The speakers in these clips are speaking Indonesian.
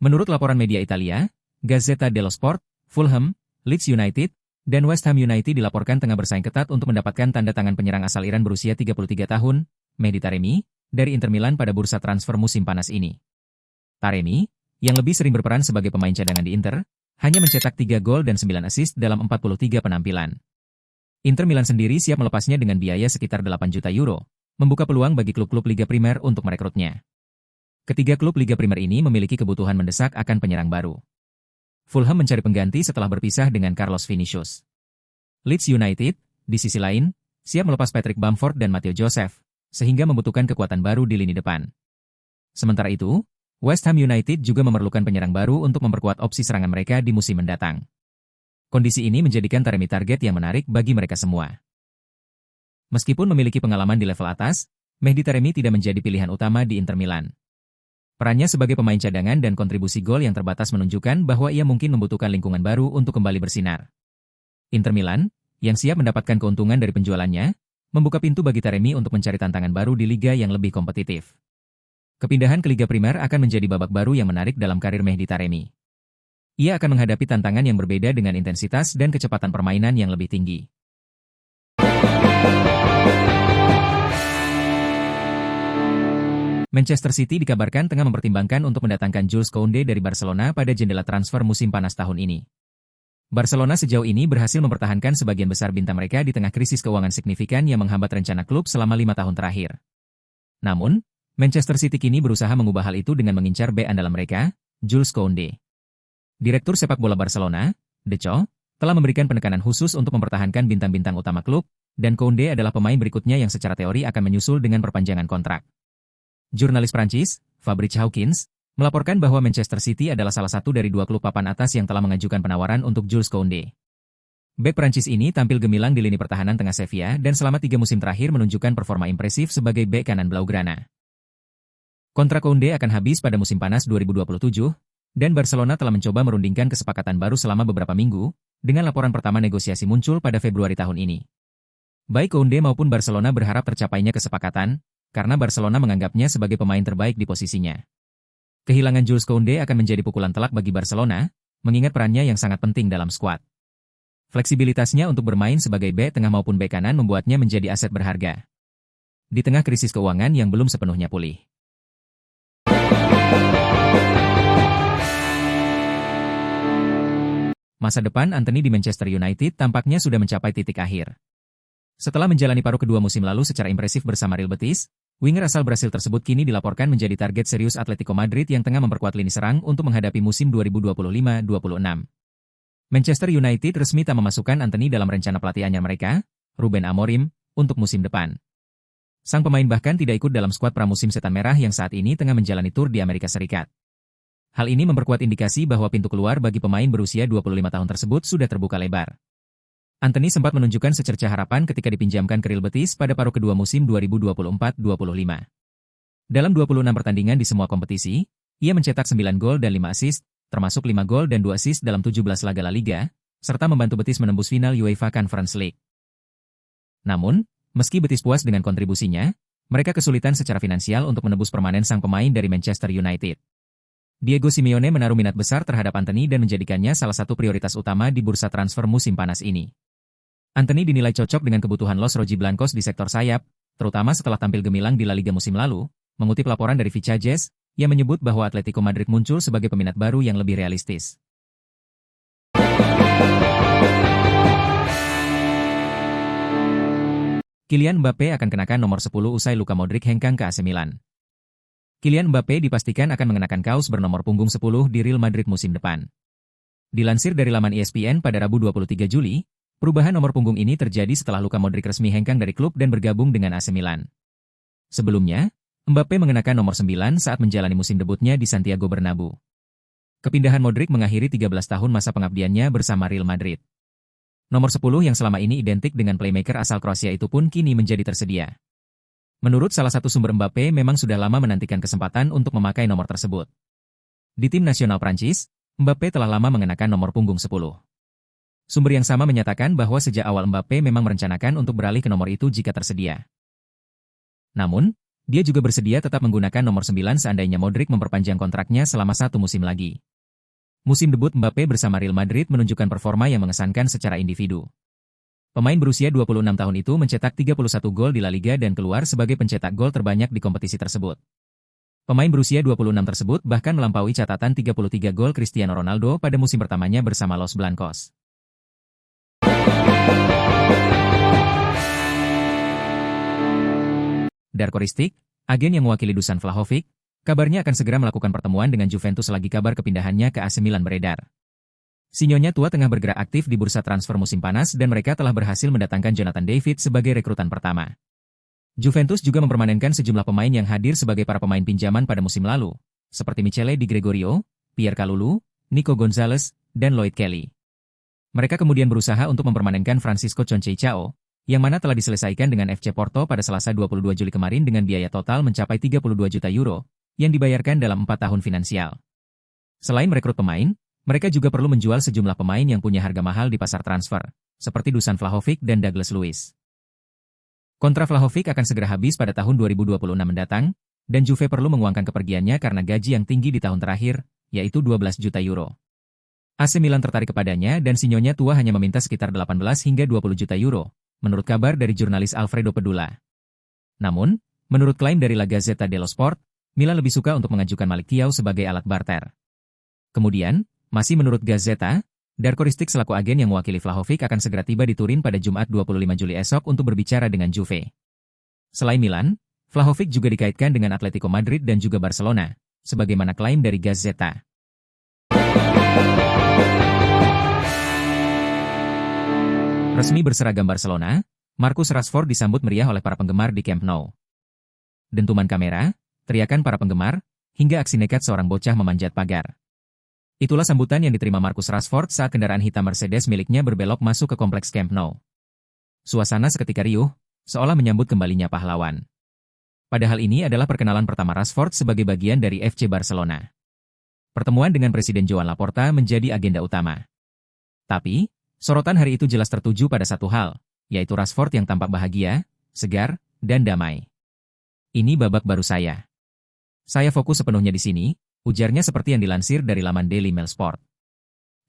Menurut laporan media Italia, Gazzetta dello Sport, Fulham, Leeds United, dan West Ham United dilaporkan tengah bersaing ketat untuk mendapatkan tanda tangan penyerang asal Iran berusia 33 tahun, Mehdi Taremi, dari Inter Milan pada bursa transfer musim panas ini. Taremi, yang lebih sering berperan sebagai pemain cadangan di Inter, hanya mencetak 3 gol dan 9 assist dalam 43 penampilan. Inter Milan sendiri siap melepasnya dengan biaya sekitar 8 juta euro, membuka peluang bagi klub-klub Liga Primer untuk merekrutnya. Ketiga klub Liga Primer ini memiliki kebutuhan mendesak akan penyerang baru. Fulham mencari pengganti setelah berpisah dengan Carlos Vinicius. Leeds United, di sisi lain, siap melepas Patrick Bamford dan Matteo Joseph, sehingga membutuhkan kekuatan baru di lini depan. Sementara itu, West Ham United juga memerlukan penyerang baru untuk memperkuat opsi serangan mereka di musim mendatang. Kondisi ini menjadikan Taremi target yang menarik bagi mereka semua. Meskipun memiliki pengalaman di level atas, Mehdi Taremi tidak menjadi pilihan utama di Inter Milan. Perannya sebagai pemain cadangan dan kontribusi gol yang terbatas menunjukkan bahwa ia mungkin membutuhkan lingkungan baru untuk kembali bersinar. Inter Milan, yang siap mendapatkan keuntungan dari penjualannya, membuka pintu bagi Taremi untuk mencari tantangan baru di liga yang lebih kompetitif. Kepindahan ke Liga Primer akan menjadi babak baru yang menarik dalam karir Mehdi Taremi. Ia akan menghadapi tantangan yang berbeda dengan intensitas dan kecepatan permainan yang lebih tinggi. Manchester City dikabarkan tengah mempertimbangkan untuk mendatangkan Jules Koundé dari Barcelona pada jendela transfer musim panas tahun ini. Barcelona sejauh ini berhasil mempertahankan sebagian besar bintang mereka di tengah krisis keuangan signifikan yang menghambat rencana klub selama 5 tahun terakhir. Namun, Manchester City kini berusaha mengubah hal itu dengan mengincar bek andalan mereka, Jules Koundé. Direktur sepak bola Barcelona, Deco, telah memberikan penekanan khusus untuk mempertahankan bintang-bintang utama klub, dan Koundé adalah pemain berikutnya yang secara teori akan menyusul dengan perpanjangan kontrak. Jurnalis Prancis, Fabrice Hawkins, melaporkan bahwa Manchester City adalah salah satu dari 2 klub papan atas yang telah mengajukan penawaran untuk Jules Koundé. Bek Prancis ini tampil gemilang di lini pertahanan tengah Sevilla dan selama 3 musim terakhir menunjukkan performa impresif sebagai bek kanan Blaugrana. Kontrak Koundé akan habis pada musim panas 2027, dan Barcelona telah mencoba merundingkan kesepakatan baru selama beberapa minggu, dengan laporan pertama negosiasi muncul pada Februari tahun ini. Baik Koundé maupun Barcelona berharap tercapainya kesepakatan, karena Barcelona menganggapnya sebagai pemain terbaik di posisinya. Kehilangan Jules Koundé akan menjadi pukulan telak bagi Barcelona, mengingat perannya yang sangat penting dalam skuad. Fleksibilitasnya untuk bermain sebagai bek tengah maupun bek kanan membuatnya menjadi aset berharga. Di tengah krisis keuangan yang belum sepenuhnya pulih. Masa depan Antony di Manchester United tampaknya sudah mencapai titik akhir. Setelah menjalani paruh kedua musim lalu secara impresif bersama Real Betis, winger asal Brasil tersebut kini dilaporkan menjadi target serius Atletico Madrid yang tengah memperkuat lini serang untuk menghadapi musim 2025-26. Manchester United resmi tak memasukkan Antony dalam rencana pelatihannya mereka, Ruben Amorim, untuk musim depan. Sang pemain bahkan tidak ikut dalam skuad pramusim Setan Merah yang saat ini tengah menjalani tur di Amerika Serikat. Hal ini memperkuat indikasi bahwa pintu keluar bagi pemain berusia 25 tahun tersebut sudah terbuka lebar. Antony sempat menunjukkan secerca harapan ketika dipinjamkan ke Real Betis pada paruh kedua musim 2024-25. Dalam 26 pertandingan di semua kompetisi, ia mencetak 9 gol dan 5 assist, termasuk 5 gol dan 2 assist dalam 17 laga La Liga, serta membantu Betis menembus final UEFA Conference League. Namun, meski Betis puas dengan kontribusinya, mereka kesulitan secara finansial untuk menebus permanen sang pemain dari Manchester United. Diego Simeone menaruh minat besar terhadap Antony dan menjadikannya salah satu prioritas utama di bursa transfer musim panas ini. Antony dinilai cocok dengan kebutuhan Los Rojiblancos di sektor sayap, terutama setelah tampil gemilang di La Liga musim lalu, mengutip laporan dari Vichajes, yang menyebut bahwa Atletico Madrid muncul sebagai peminat baru yang lebih realistis. Kylian Mbappé akan kenakan nomor 10 usai Luka Modric hengkang ke AC Milan. Kylian Mbappé dipastikan akan mengenakan kaos bernomor punggung 10 di Real Madrid musim depan. Dilansir dari laman ESPN pada Rabu 23 Juli, perubahan nomor punggung ini terjadi setelah Luka Modric resmi hengkang dari klub dan bergabung dengan AC Milan. Sebelumnya, Mbappé mengenakan nomor 9 saat menjalani musim debutnya di Santiago Bernabeu. Kepindahan Modric mengakhiri 13 tahun masa pengabdiannya bersama Real Madrid. Nomor 10 yang selama ini identik dengan playmaker asal Kroasia itu pun kini menjadi tersedia. Menurut salah satu sumber Mbappé memang sudah lama menantikan kesempatan untuk memakai nomor tersebut. Di tim nasional Prancis, Mbappé telah lama mengenakan nomor punggung 10. Sumber yang sama menyatakan bahwa sejak awal Mbappé memang merencanakan untuk beralih ke nomor itu jika tersedia. Namun, Dia juga bersedia tetap menggunakan nomor 9 seandainya Modric memperpanjang kontraknya selama 1 musim lagi. Musim debut Mbappe bersama Real Madrid menunjukkan performa yang mengesankan secara individu. Pemain berusia 26 tahun itu mencetak 31 gol di La Liga dan keluar sebagai pencetak gol terbanyak di kompetisi tersebut. Pemain berusia 26 tersebut bahkan melampaui catatan 33 gol Cristiano Ronaldo pada musim pertamanya bersama Los Blancos. Darko Ristic, agen yang mewakili Dusan Vlahovic, kabarnya akan segera melakukan pertemuan dengan Juventus selagi kabar kepindahannya ke AC Milan beredar. Sinyonya tua tengah bergerak aktif di bursa transfer musim panas dan mereka telah berhasil mendatangkan Jonathan David sebagai rekrutan pertama. Juventus juga mempermanenkan sejumlah pemain yang hadir sebagai para pemain pinjaman pada musim lalu, seperti Michele Di Gregorio, Pierre Kalulu, Nico Gonzalez, dan Lloyd Kelly. Mereka kemudian berusaha untuk mempermanenkan Francisco Conceição, yang mana telah diselesaikan dengan FC Porto pada Selasa 22 Juli kemarin dengan biaya total mencapai 32 juta euro, yang dibayarkan dalam 4 tahun finansial. Selain merekrut pemain, mereka juga perlu menjual sejumlah pemain yang punya harga mahal di pasar transfer, seperti Dusan Vlahovic dan Douglas Luiz. Kontrak Vlahovic akan segera habis pada tahun 2026 mendatang, dan Juve perlu menguangkan kepergiannya karena gaji yang tinggi di tahun terakhir, yaitu 12 juta euro. AC Milan tertarik kepadanya dan sinyonya tua hanya meminta sekitar 18 hingga 20 juta euro, menurut kabar dari jurnalis Alfredo Pedula. Namun, menurut klaim dari La Gazzetta dello Sport, Milan lebih suka untuk mengajukan Malik Thiaw sebagai alat barter. Kemudian, masih menurut Gazzetta, Darko Ristic selaku agen yang mewakili Vlahovic akan segera tiba di Turin pada Jumat 25 Juli esok untuk berbicara dengan Juve. Selain Milan, Vlahovic juga dikaitkan dengan Atletico Madrid dan juga Barcelona, sebagaimana klaim dari Gazzetta. Resmi berseragam Barcelona, Marcus Rashford disambut meriah oleh para penggemar di Camp Nou. Dentuman kamera, teriakan para penggemar, hingga aksi nekat seorang bocah memanjat pagar. Itulah sambutan yang diterima Marcus Rashford saat kendaraan hitam Mercedes miliknya berbelok masuk ke kompleks Camp Nou. Suasana seketika riuh, seolah menyambut kembalinya pahlawan. Padahal ini adalah perkenalan pertama Rashford sebagai bagian dari FC Barcelona. Pertemuan dengan Presiden Joan Laporta menjadi agenda utama. Tapi, sorotan hari itu jelas tertuju pada satu hal, yaitu Rashford yang tampak bahagia, segar, dan damai. Ini babak baru saya. Saya fokus sepenuhnya di sini, ujarnya seperti yang dilansir dari laman Daily Mail Sport.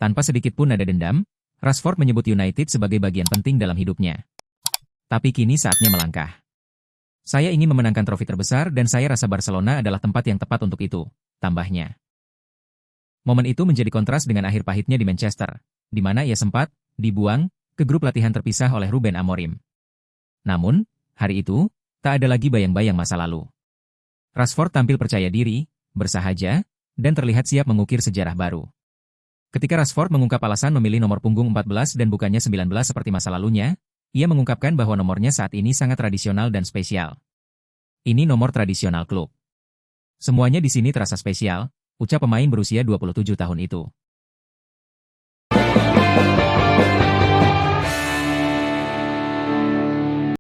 Tanpa sedikit pun nada dendam, Rashford menyebut United sebagai bagian penting dalam hidupnya. Tapi kini saatnya melangkah. Saya ingin memenangkan trofi terbesar dan saya rasa Barcelona adalah tempat yang tepat untuk itu, tambahnya. Momen itu menjadi kontras dengan akhir pahitnya di Manchester, di mana ia sempat dibuang ke grup latihan terpisah oleh Ruben Amorim. Namun, hari itu, tak ada lagi bayang-bayang masa lalu. Rashford tampil percaya diri, bersahaja, dan terlihat siap mengukir sejarah baru. Ketika Rashford mengungkap alasan memilih nomor punggung 14 dan bukannya 19 seperti masa lalunya, ia mengungkapkan bahwa nomornya saat ini sangat tradisional dan spesial. Ini nomor tradisional klub. Semuanya di sini terasa spesial, ucap pemain berusia 27 tahun itu.